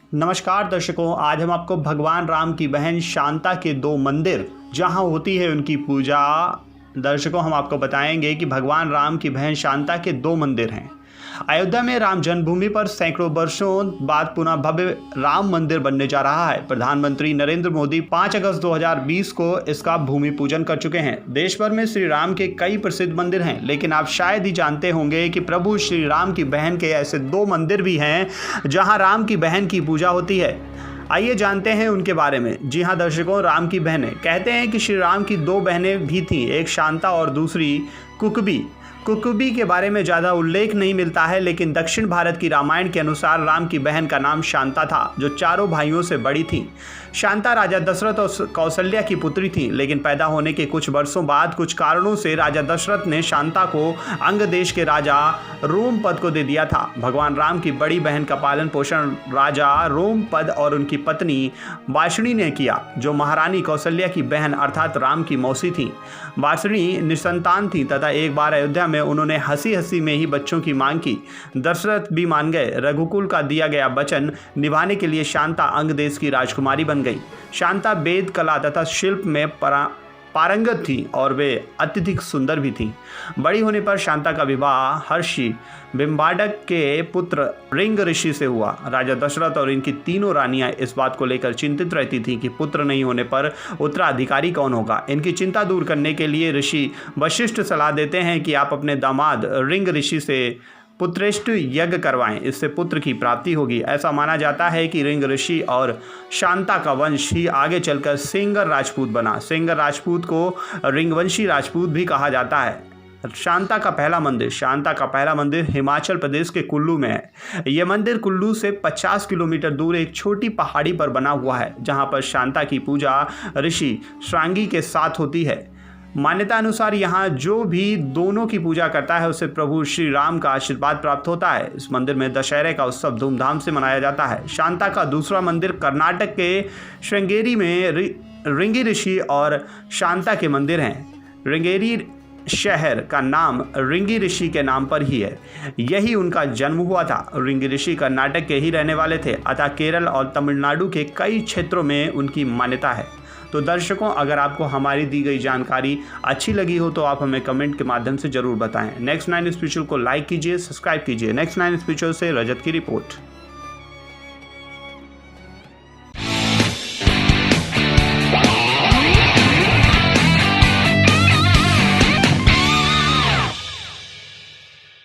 नमस्कार दर्शकों, आज हम आपको भगवान राम की बहन शांता के 2 मंदिर जहां होती है उनकी पूजा। दर्शकों, हम आपको बताएंगे कि भगवान राम की बहन शांता के 2 मंदिर हैं। अयोध्या में राम जन्मभूमि पर सैकड़ों वर्षों बाद पुनः भव्य राम मंदिर बनने जा रहा है। प्रधानमंत्री नरेंद्र मोदी 5 अगस्त 2020 को इसका भूमि पूजन कर चुके हैं। देश भर में श्री राम के कई प्रसिद्ध मंदिर हैं, लेकिन आप शायद ही जानते होंगे कि प्रभु श्री राम की बहन के ऐसे 2 मंदिर भी हैं जहां राम की बहन की पूजा होती है। आइए जानते हैं उनके बारे में। जी हाँ दर्शकों, राम की बहनें कहते हैं कि श्री राम की 2 बहनें भी थीं, एक शांता और दूसरी कुकबी। कुकबी के बारे में ज़्यादा उल्लेख नहीं मिलता है, लेकिन दक्षिण भारत की रामायण के अनुसार राम की बहन का नाम शांता था, जो चारों भाइयों से बड़ी थी। शांता राजा दशरथ और कौशल्या की पुत्री थी, लेकिन पैदा होने के कुछ वर्षों बाद कुछ कारणों से राजा दशरथ ने शांता को अंग देश के राजा रोमपद को दे दिया था। भगवान राम की बड़ी बहन का पालन पोषण राजा रोमपद और उनकी पत्नी वाषणी ने किया, जो महारानी कौशल्या की बहन अर्थात राम की मौसी थी। वाषणी निसंतान थी तथा एक बार अयोध्या में उन्होंने हंसी हंसी में ही बच्चों की मांग की। दशरथ भी मान गए। रघुकुल का दिया गया वचन निभाने के लिए शांता अंग देश की राजकुमारी बन गई। शांता वेद कला तथा शिल्प में पारंगत थी और वे अत्यधिक सुंदर भी थीं। बड़ी होने पर शांता का विवाह हर्षि बिम्बाडक के पुत्र रिंग ऋषि से हुआ। राजा दशरथ और इनकी तीनों रानियां इस बात को लेकर चिंतित रहती थीं कि पुत्र नहीं होने पर उत्तराधिकारी कौन होगा। इनकी चिंता दूर करने के लिए ऋषि वशिष्ठ सलाह देते हैं कि आप अपने दामाद रिंग ऋषि से पुत्रेष्ट यज्ञ करवाएं, इससे पुत्र की प्राप्ति होगी। ऐसा माना जाता है कि रिंग ऋषि और शांता का वंश ही आगे चलकर सेंगर राजपूत बना। सेंगर राजपूत को रिंगवंशी राजपूत भी कहा जाता है। शांता का पहला मंदिर हिमाचल प्रदेश के कुल्लू में है। यह मंदिर कुल्लू से 50 किलोमीटर दूर एक छोटी पहाड़ी पर बना हुआ है, जहां पर शांता की पूजा ऋषि श्रांगी के साथ होती है। मान्यता अनुसार यहाँ जो भी दोनों की पूजा करता है उसे प्रभु श्री राम का आशीर्वाद प्राप्त होता है। इस मंदिर में दशहरे का उत्सव धूमधाम से मनाया जाता है। शांता का दूसरा मंदिर कर्नाटक के श्रृंगेरी में रिंगी ऋषि और शांता के मंदिर हैं। श्रृंगेरी शहर का नाम रिंगी ऋषि के नाम पर ही है, यही उनका जन्म हुआ था। रिंगी ऋषि कर्नाटक के ही रहने वाले थे, अतः केरल और तमिलनाडु के कई क्षेत्रों में उनकी मान्यता है। तो दर्शकों, अगर आपको हमारी दी गई जानकारी अच्छी लगी हो तो आप हमें कमेंट के माध्यम से जरूर बताएं। नेक्स्ट 9 स्पेशल को लाइक कीजिए, सब्सक्राइब कीजिए। नेक्स्ट 9 स्पेशल से रजत की रिपोर्ट।